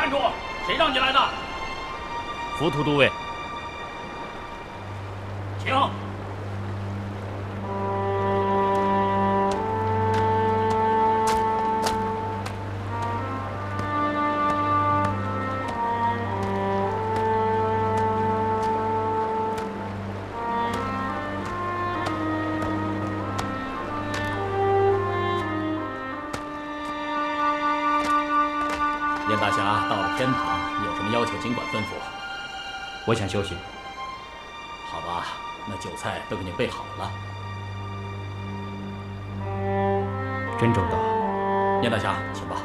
站住！誰讓你來的？浮屠都尉。请。燕大侠到了天堂，有什么要求尽管吩咐。我想休息。好吧，那酒菜都给你备好了。真周到。燕大侠，请吧。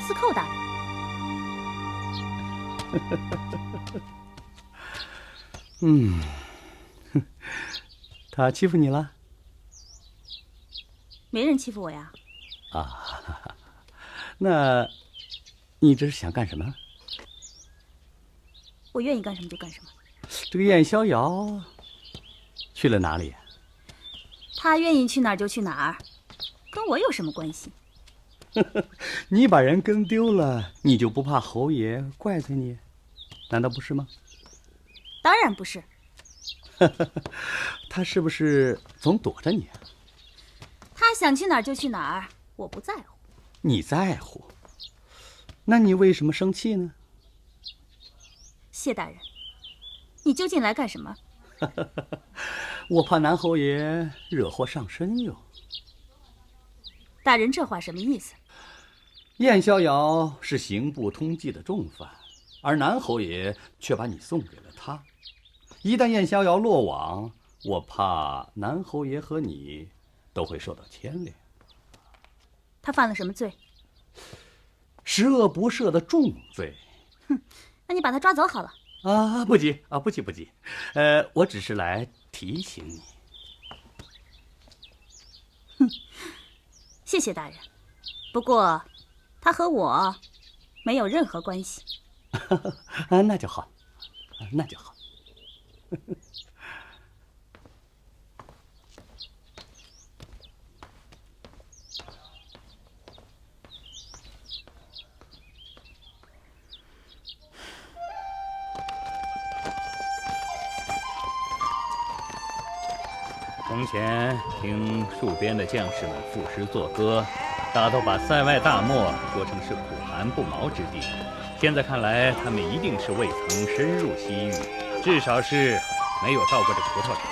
司寇大人。他欺负你了？没人欺负我呀。啊，那你这是想干什麼？我願意幹什麼就幹什麼。這個燕逍遙去了哪裡？他願意去哪兒就去哪兒，跟我有什麼關係？你把人跟丟了，你就不怕侯爺怪罪你？難道不是嗎？當然不是。他是不是總躲着你啊？他想去哪兒就去哪兒，我不在乎。你在乎？那你為什麼生氣呢？謝大人，你究竟來幹什麼？我怕南侯爺惹禍上身喲。大人這話什麼意思？燕逍遙是刑部通缉的重犯，而南侯爺卻把你送給了他。一旦燕逍遙落網，我怕南侯爺和你都會受到牽連。他犯了什麼罪？十惡不赦的重罪。哼，那你把他抓走好了。啊，不急啊，不急不急。我只是來提醒你。哼，謝謝大人。不過，他和我沒有任何關係。啊，那就好，那就好。从前听戍邊的將士們賦詩作歌，大都把塞外大漠說成是苦寒不毛之地。現在看來，他們一定是未曾深入西域，至少是沒有到過這葡萄城。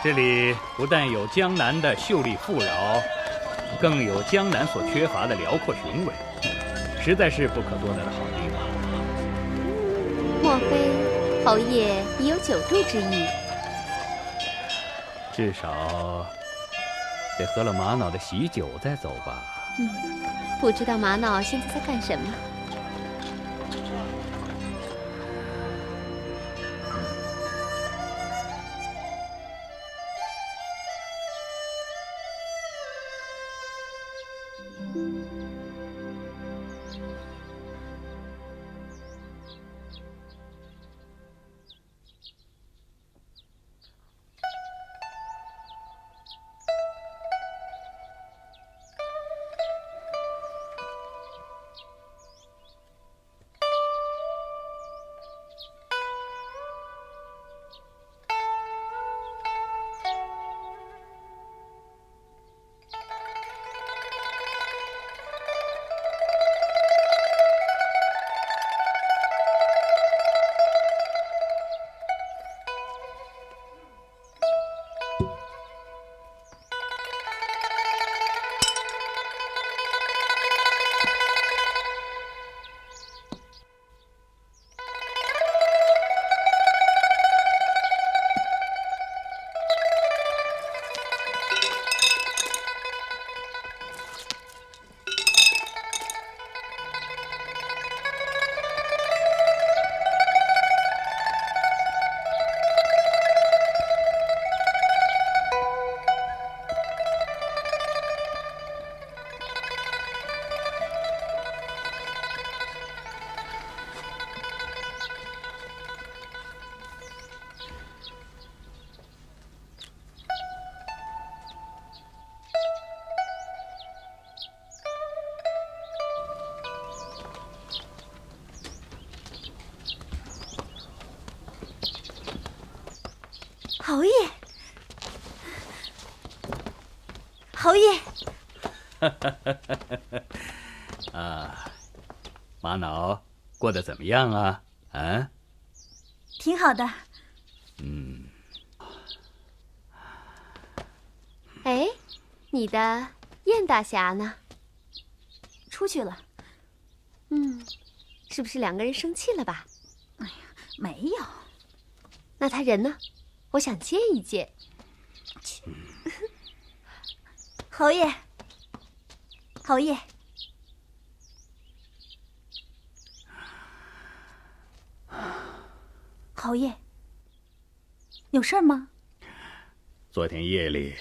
這裡不但有江南的秀麗富饒，更有江南所缺乏的遼闊雄偉，實在是不可多得的好地方。莫非侯爺已有久住之意？至少得喝了瑪瑙的喜酒再走吧。不知道瑪瑙現在在幹什麼？侯爺，侯爺。啊，玛瑙过得怎么样啊？啊？挺好的。嗯。哎，你的燕大侠呢？出去了。是不是两个人生气了吧？哎呀，没有。那他人呢？我想见一见。侯爷，侯爺，侯爺，有事嗎？昨天夜裡，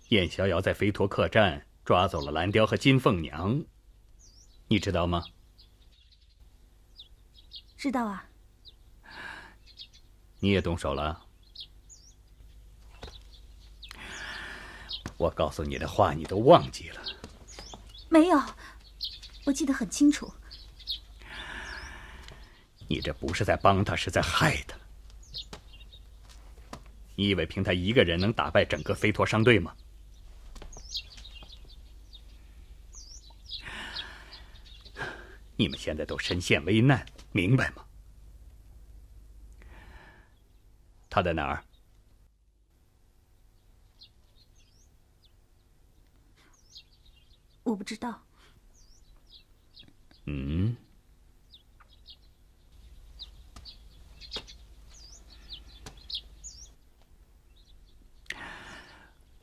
燕逍遙在飛陀客棧抓走了藍雕和金鳳娘，你知道嗎？知道啊。你也動手了？我告訴你的話，你都忘記了？沒有，我記得很清楚。你這不是在幫他，是在害他。你以為憑他一個人能打敗整個飛陀商隊嗎？你們現在都身陷危難，明白嗎？他在哪兒？我不知道。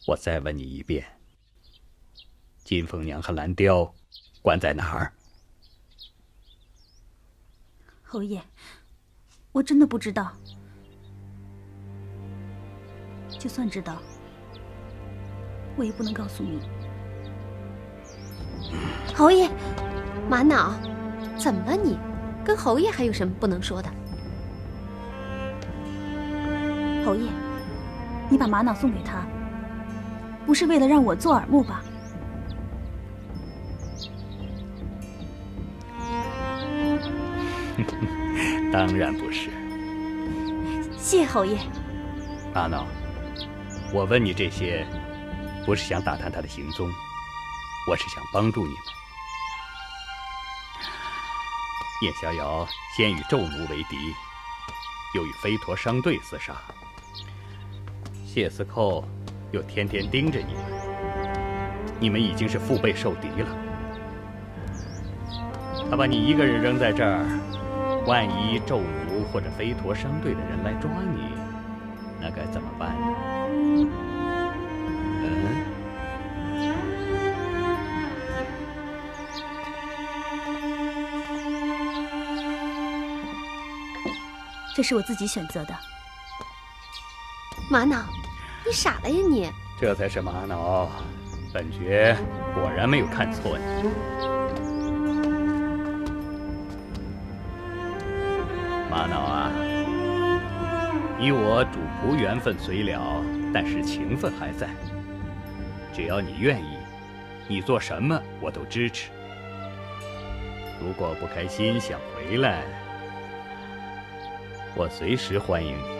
我再問你一遍，金鳳娘和藍雕關在哪兒？侯爺，我真的不知道。就算知道，我也不能告訴你。侯爺，瑪瑙，怎麼了你？跟侯爺還有什麼不能說的？侯爺，你把瑪瑙送給他，不是為了讓我做耳目吧？當然不是。謝侯爺。瑪瑙，我問你這些，不是想打探他的行蹤，我是想幫助你們。燕逍遙先與紂奴為敵，又與飛陀商隊廝殺，謝司寇又天天盯着你們已經是腹背受敵了。他把你一個人扔在這兒，萬一紂奴或者飛陀商隊的人來抓你，那該怎麼辦呢？這是我自己選擇的。瑪瑙，你傻了呀你！這才是瑪瑙，本爵果然沒有看錯你。瑪瑙啊，你我主僕緣分雖了，但是情分還在。只要你願意，你做什麼我都支持。如果不開心想回來，我隨時歡迎你。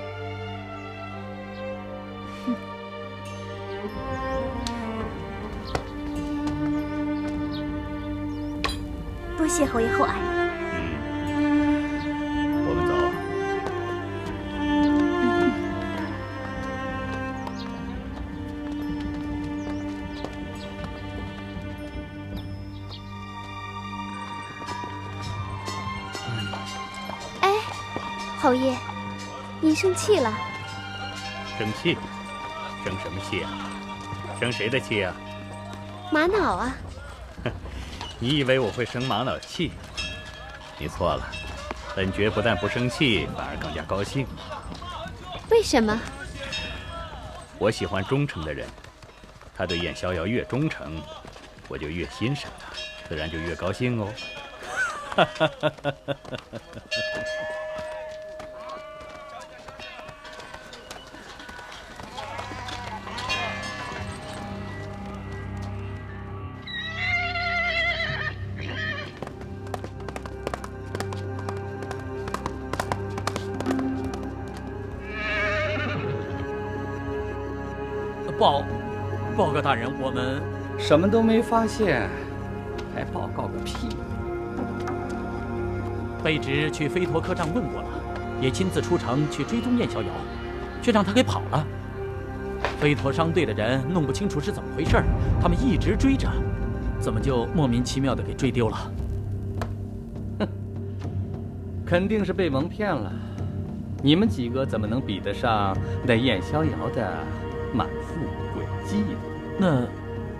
多謝侯爺厚愛。我們走。哎，侯爺，您生氣了？生氣？生什麼氣啊？生誰的氣啊？瑪瑙啊。你以為我會生瑪瑙氣？你錯了，本爵不但不生氣，反而更加高興。為什麼？我喜歡忠誠的人，他對燕逍遙越忠誠，我就越欣賞他，自然就越高興哦。報告大人，我们什么都没发现，还报告个屁！卑职去飞陀客栈問過了，也親自出城去追蹤燕逍遙，卻讓他給跑了。飛陀商隊的人弄不清楚是怎麼回事，他們一直追着，怎麼就莫名其妙的給追丟了？哼，肯定是被蒙騙了。你們幾個怎麼能比得上那燕逍遙的滿腹詭計呢？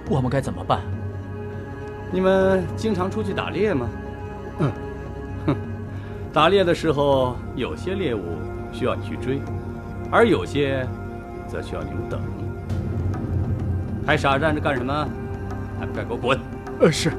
那我們該怎麼辦？你們經常出去打獵嗎？打獵的時候，有些獵物需要你去追，而有些則需要你們等。還傻站着幹什麼？還不該給我滾！是。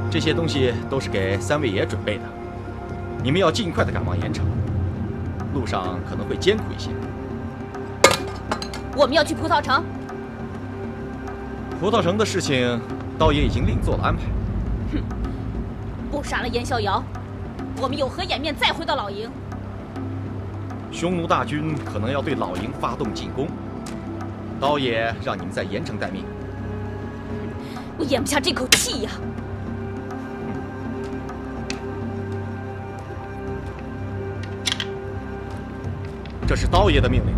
这些东西都是给三位爺準備的，你們要盡快的趕往鹽城，路上可能會艱苦一些。我們要去葡萄城。葡萄城的事情，刀爺已經另做了安排。哼，不殺了燕逍遙，我們有何顏面再回到老營？匈奴大軍可能要對老營發動進攻，刀爺讓你們在鹽城待命。我咽不下這口氣呀！這是刀爺的命令。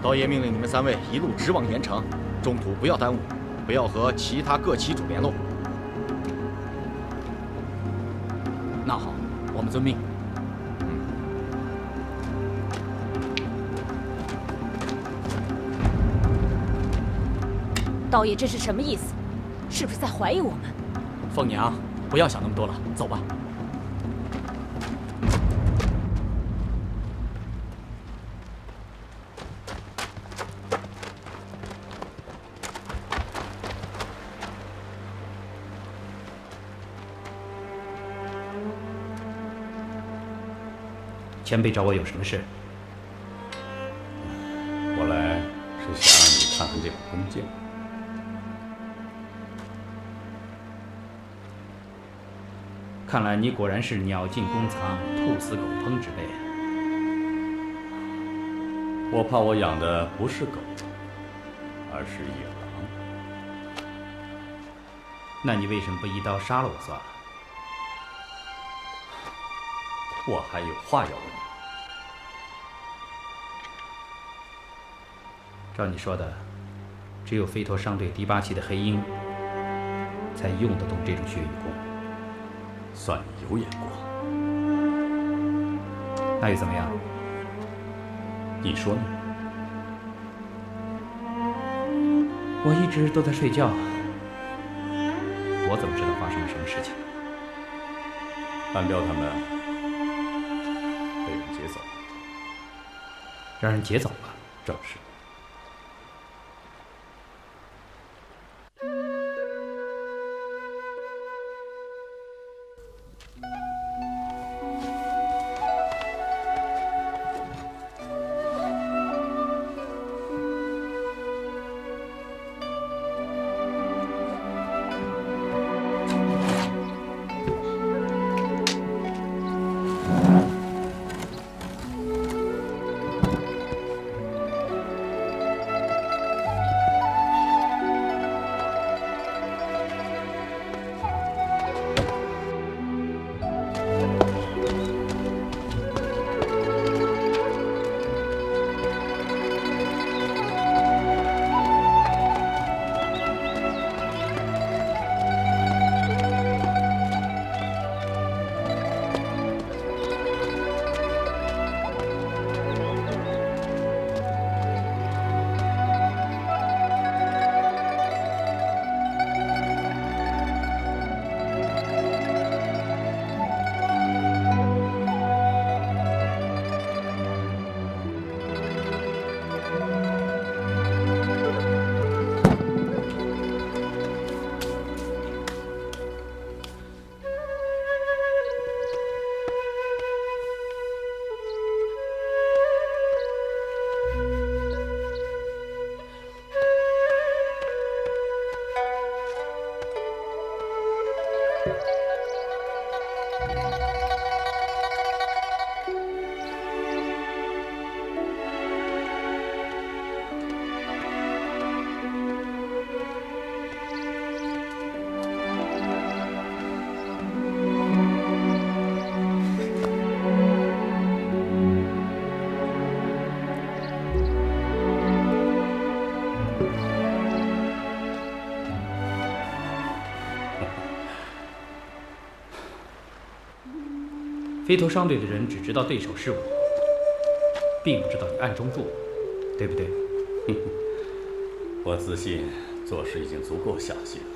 刀爺命令你們三位一路直往鹽城，中途不要耽誤，不要和其他各旗主聯絡。那好，我們遵命。刀爺這是什麼意思？是不是在懷疑我們？鳳娘，不要想那麼多了，走吧。前輩找我有什麼事？我來是想讓你看看這把弓箭。看來你果然是鳥盡弓藏、兔死狗烹之輩。我怕我養的不是狗，而是野狼。那你为什么不一刀殺了我算了？我还有话要问你。照你说的，只有飞陀商队第8期的黑鹰才用得动这种血雨功。算你有眼光。那又怎么样？你说呢？我一直都在睡觉，我怎么知道发生了什么事情？范彪他们被人劫走了。让人劫走了？正是。飞陀商队的人只知道对手是我，并不知道你暗中助我，对不对？我自信做事已经足夠小心了。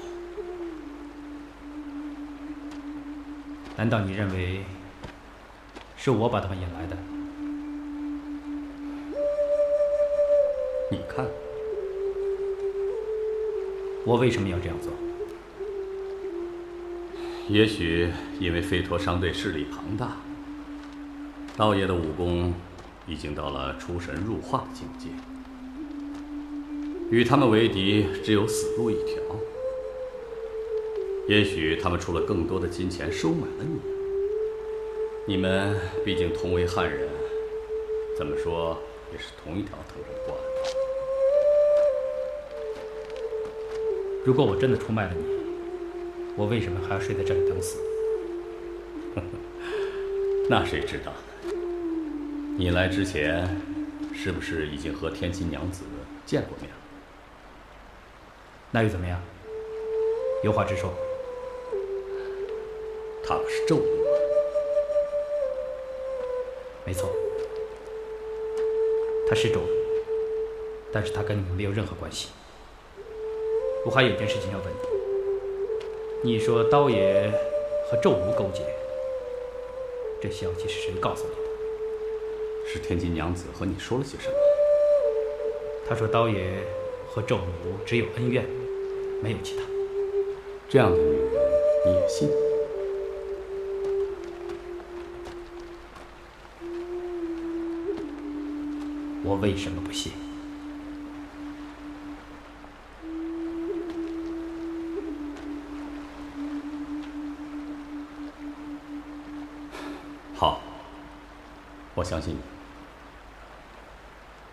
難道你認為是我把他們引來的？你看，我為什麼要這樣做？也許因為飛陀商隊勢力龐大，道爺的武功已經到了出神入化的境界，與他們為敵只有死路一條。也許他們出了更多的金錢收買了你。你們畢竟同為漢人，怎麼說也是同一條藤上的瓜。如果我真的出賣了你，我為什麼還要睡在這裡等死？那誰知道呢？你來之前，是不是已經和天津娘子見過面了？那又怎麼樣？有話直說。他可是紂奴啊！沒錯，他是紂奴，但是他跟你們沒有任何關係。我還有一件事情要問你，你說刀爺和紂奴勾結，這消息是誰告訴你的？是天津娘子和你說了些什麼？他說刀爺和紂奴只有恩怨，沒有其他。這樣的女人你也信？我為什麼不信？好，我相信你。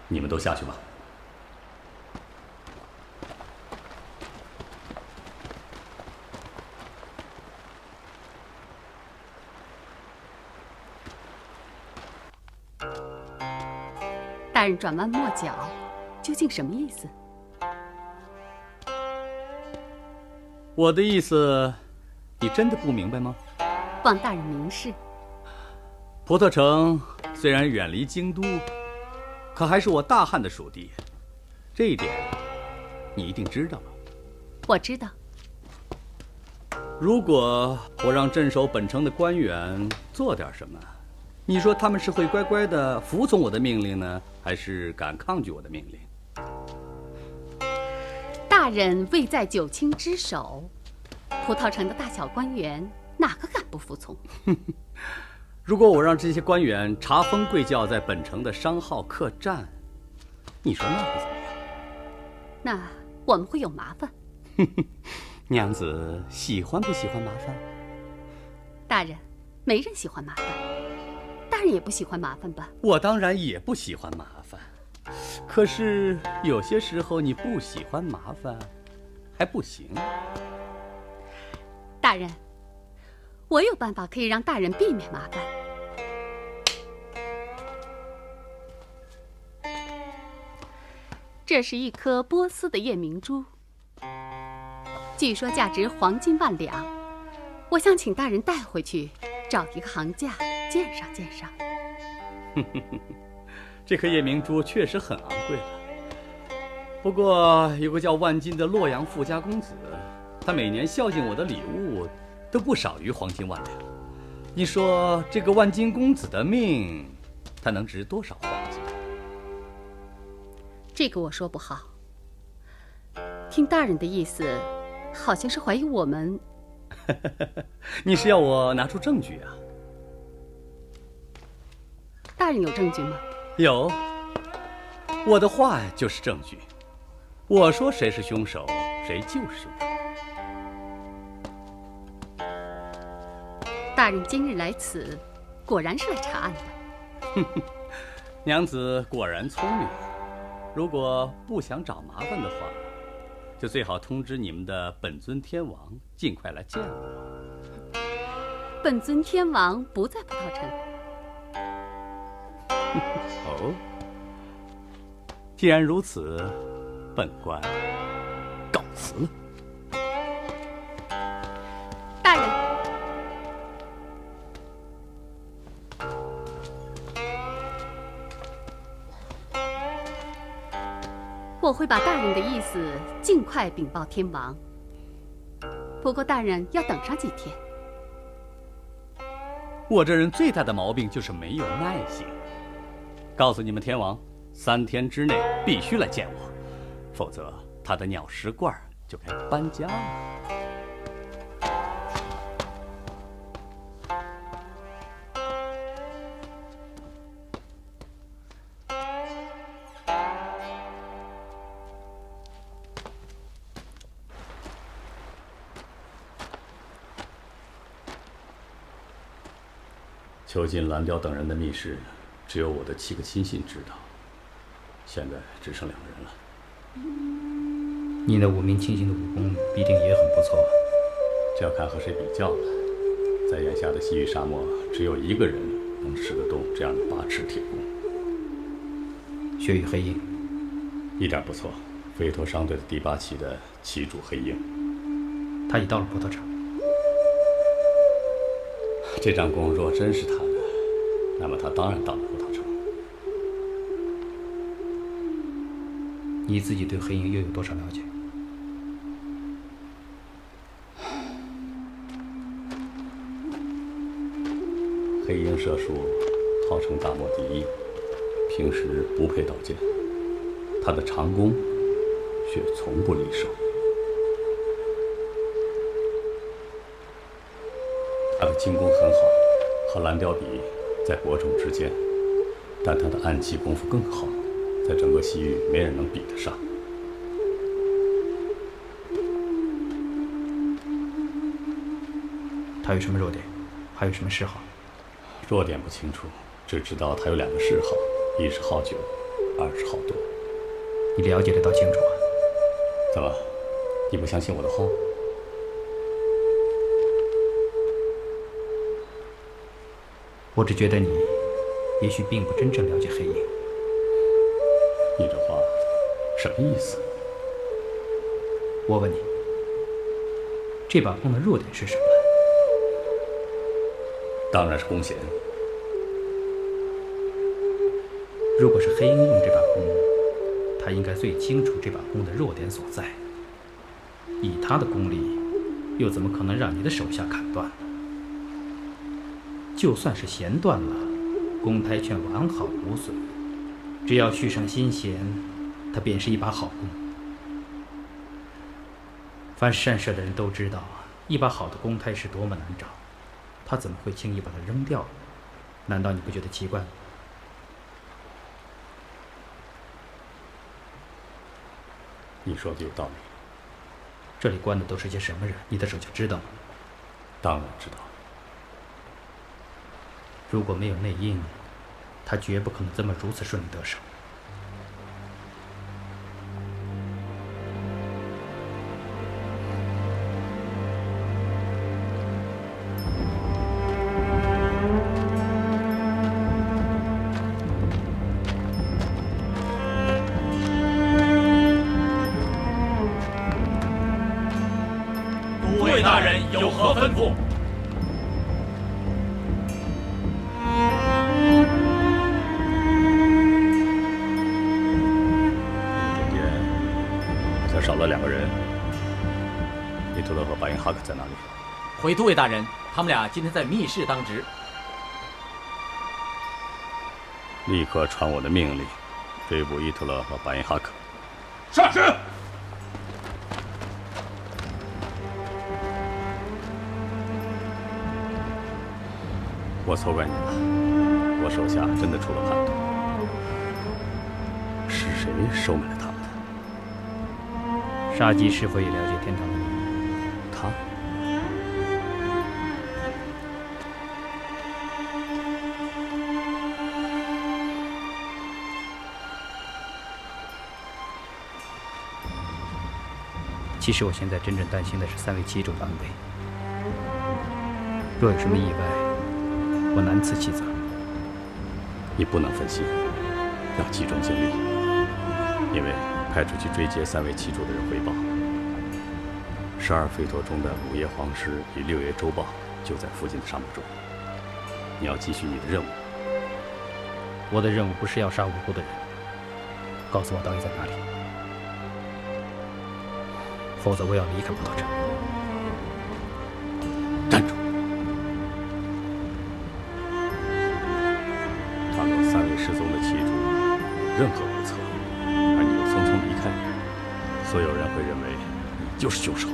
你們都下去吧。大人轉彎抹角，究竟什麼意思？我的意思，你真的不明白嗎？望大人明示。葡萄城虽然遠離京都，可還是我大漢的屬地，這一點你一定知道吧？我知道。如果我讓鎮守本城的官員做點什麼，你說他們是會乖乖地服從我的命令呢，還是敢抗拒我的命令？大人位在九卿之首，葡萄城的大小官員哪個敢不服从？如果我让这些官员查封贵轎在本城的商号客栈，你說那会怎么樣？那我們會有麻煩。娘子喜歡不喜歡麻煩？大人，沒人喜歡麻煩，大人也不喜歡麻煩吧？我當然也不喜歡麻煩，可是有些時候你不喜歡麻煩還不行。大人，我有辦法可以讓大人避免麻煩。這是一顆波斯的夜明珠，據說價值黃金萬兩，我想請大人帶回去，找一個行價鑑賞鑑賞。這顆夜明珠確實很昂貴了，不過有個叫萬金的洛陽富家公子，他每年孝敬我的禮物都不少於黃金萬兩。你說這個萬金公子的命，他能值多少黃金？這個我說不好。聽大人的意思，好像是懷疑我們。你是要我拿出證據啊？大人有證據嗎？有，我的話就是證據。我說誰是兇手，誰就是兇手。大人今日來此，果然是來查案的。娘子果然聰明。如果不想找麻煩的話，就最好通知你們的本尊天王盡快來見我。本尊天王不在葡萄城。哦，既然如此，本官告辭了。大人，我會把大人的意思盡快稟報天王。不過大人要等上幾天。我這人最大的毛病就是沒有耐性。告訴你們天王，3天之內必須來見我，否則他的鳥食罐就該搬家了。囚禁蓝雕等人的密室，只有我的7個親信知道。現在只剩2個人了。你那5名親信的武功必定也很不錯。這要看和誰比較了。在眼下的西域沙漠，只有1個人能使得動這樣的8尺鐵弓。血雨黑鷹，一點不錯。飛陀商隊的第8期的旗主黑鷹，他已到了葡萄城。這張弓若真是他的，那麼他當然到了葡萄城。你自己對黑鷹又有多少了解？黑鷹射術號稱大漠第一，平時不配刀劍，他的長弓卻從不離手。他的輕功很好，和藍雕比在伯仲之間，但他的暗器功夫更好，在整個西域沒人能比得上。他有什麼弱點？還有什麼嗜好？弱點不清楚，只知道他有2個嗜好，一是好酒，二是好賭。你了解得倒清楚啊？怎麼，你不相信我的話？我只覺得你也許並不真正了解黑鷹。你这话什么意思？我问你，这把弓的弱点是什么？当然是弓弦。如果是黑鹰用这把弓，他应该最清楚这把弓的弱点所在。以他的功力，又怎么可能让你的手下砍断？就算是弦断了，弓胎却完好无损。只要续上新弦，它便是一把好弓。凡是善射的人都知道，一把好的弓胎是多么难找，他怎么会轻易把它扔掉？难道你不觉得奇怪吗？你说的有道理。这里关的都是些什么人？你的手下知道吗？当然知道。如果没有内应，他绝不可能这么如此顺利得手。诸位大人有何吩咐？少了2个人，伊图勒和巴因哈克在哪里？回都尉大人，他们俩今天在密室当值。立刻传我的命令，追捕伊图勒和巴因哈克。上士。我错怪你了，我手下真的出了叛徒。是谁收买了他们？沙基是否也了解天堂的秘密？他其實我現在真正擔心的是3位旗主的安危。若有什麼意外，我難辭其責。你不能分心，要集中精力，因為派出去追截3位旗主的人回報，12吠陀中的5葉皇師與6葉周報就在附近的沙漠中。你要繼續你的任務。我的任務不是要殺無辜的人，告訴我到底在哪裡，否則我要離開葡萄城。站住！倘若3位失蹤的旗主任何不測，而你又匆匆離開，所有人會認為你就是兇手。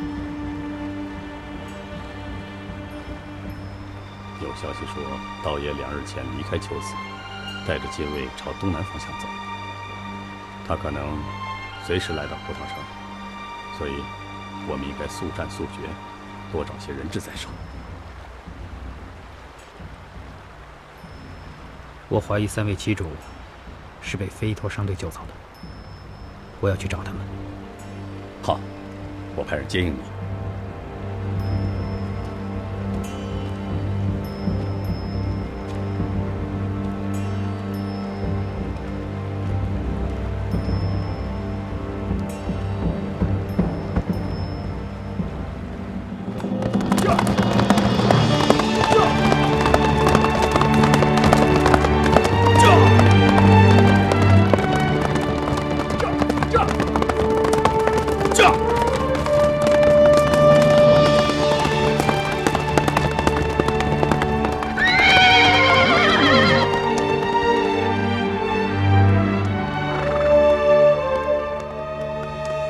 有消息說，道爺2日前離開秋子，帶着禁衛朝東南方向走。他可能隨時來到葡萄城，所以我們應該速戰速決，多找些人質在手。我懷疑3位旗主是被飛陀商隊救走的，我要去找他們。好，我派人接應你。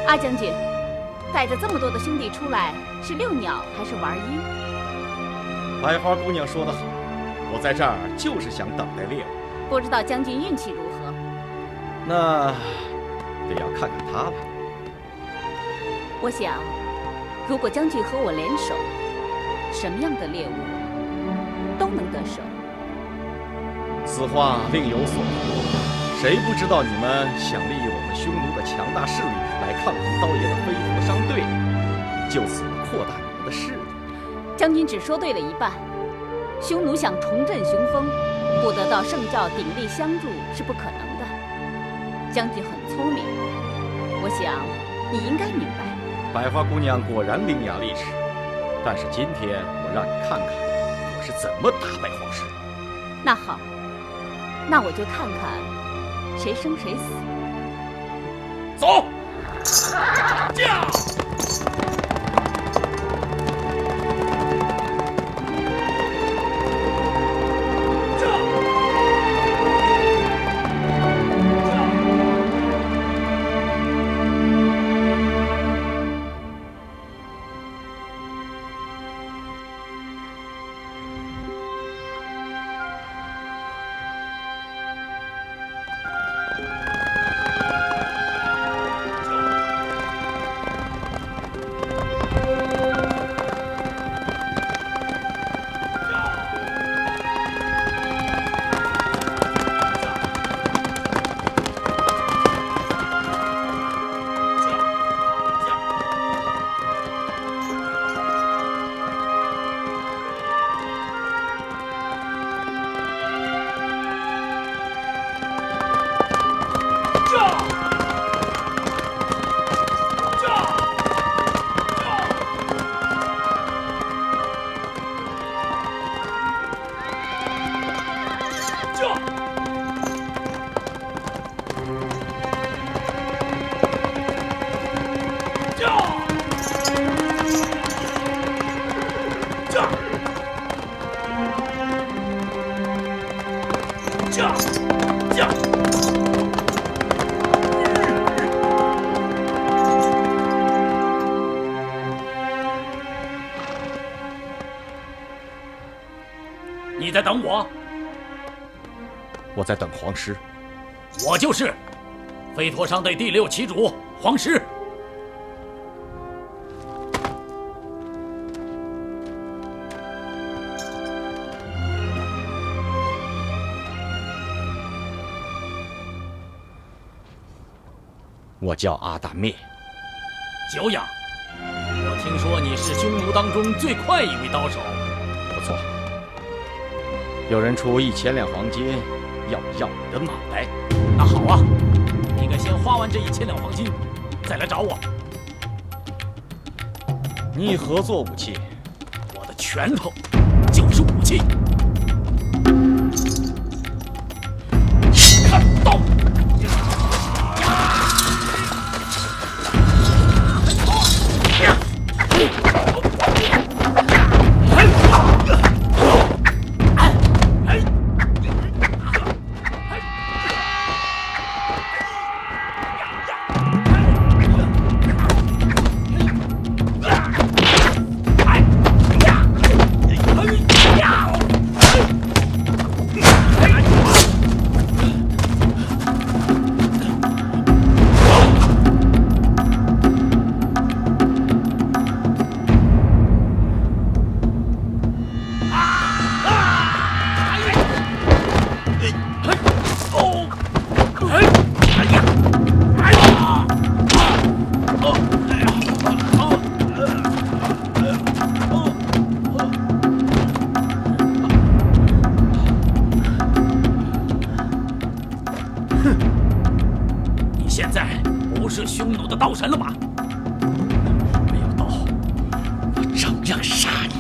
阿将軍，帶着這麼多的兄弟出來，是遛鳥還是玩鷹？白花姑娘說得好，我在這兒就是想等待獵物。不知道將軍運氣如何？那得要看看他了。我想，如果將軍和我聯手，什麼樣的獵物都能得手。此話另有所圖，誰不知道你們想利用我們匈奴的強大勢力來抗衡刀爺的飛陀商隊，就此擴大你們的勢力。將軍只說對了一半，匈奴想重振雄風，不得到聖教鼎力相助是不可能的。將軍很聰明，我想你应该明白。百花姑娘果然伶牙俐齒，但是今天我让你看看我是怎么打败皇室。那好，那我就看看谁生谁死。走！驾！你在等我？我在等皇师。我就是飞陀商队第6旗主皇师。我叫阿大灭。久仰，我听说你是匈奴当中最快一位刀手。不错，有人出1000两黄金，要你的脑袋。那好啊，你应该先花完这1000两黄金，再来找我。你何作武器？我的拳头就是武器。看刀！匈奴的刀神了吧？没有刀，我照样杀你。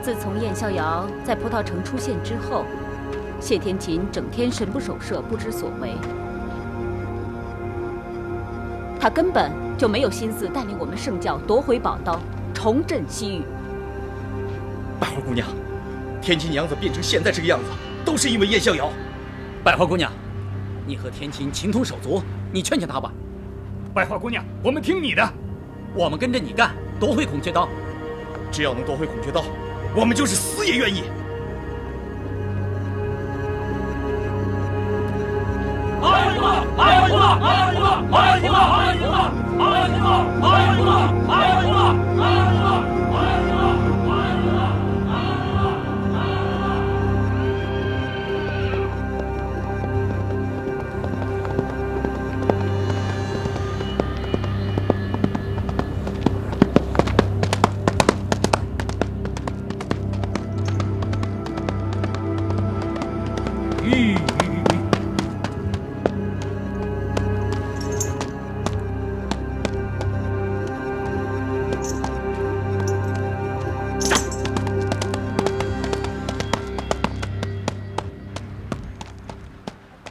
自从燕逍遥在葡萄城出现之后，谢天琴整天神不守舍，不知所为。他根本就没有心思带领我们圣教夺回宝刀，重振西域。百花姑娘，天琴娘子变成现在这个样子，都是因为燕逍遥。百花姑娘，你和天琴情同手足，你劝劝他吧。百花姑娘，我们听你的，我们跟着你干，夺回孔雀刀。只要能夺回孔雀刀，我们就是死也愿意。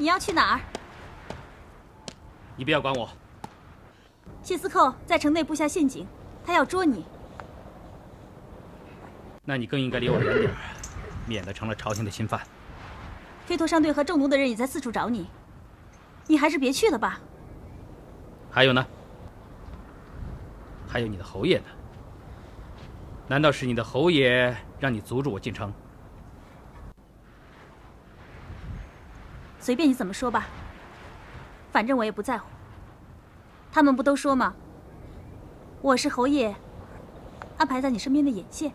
你要去哪儿？你不要管我。谢司寇在城内布下陷阱，他要捉你。那你更应该离我远点，免得成了朝廷的新犯。飞驼商队和众奴的人也在四处找你，你还是别去了吧。还有呢？还有你的侯爷呢？难道是你的侯爷让你阻止我进城？随便你怎么说吧，反正我也不在乎。他们不都说吗？我是侯爷安排在你身邊的眼線。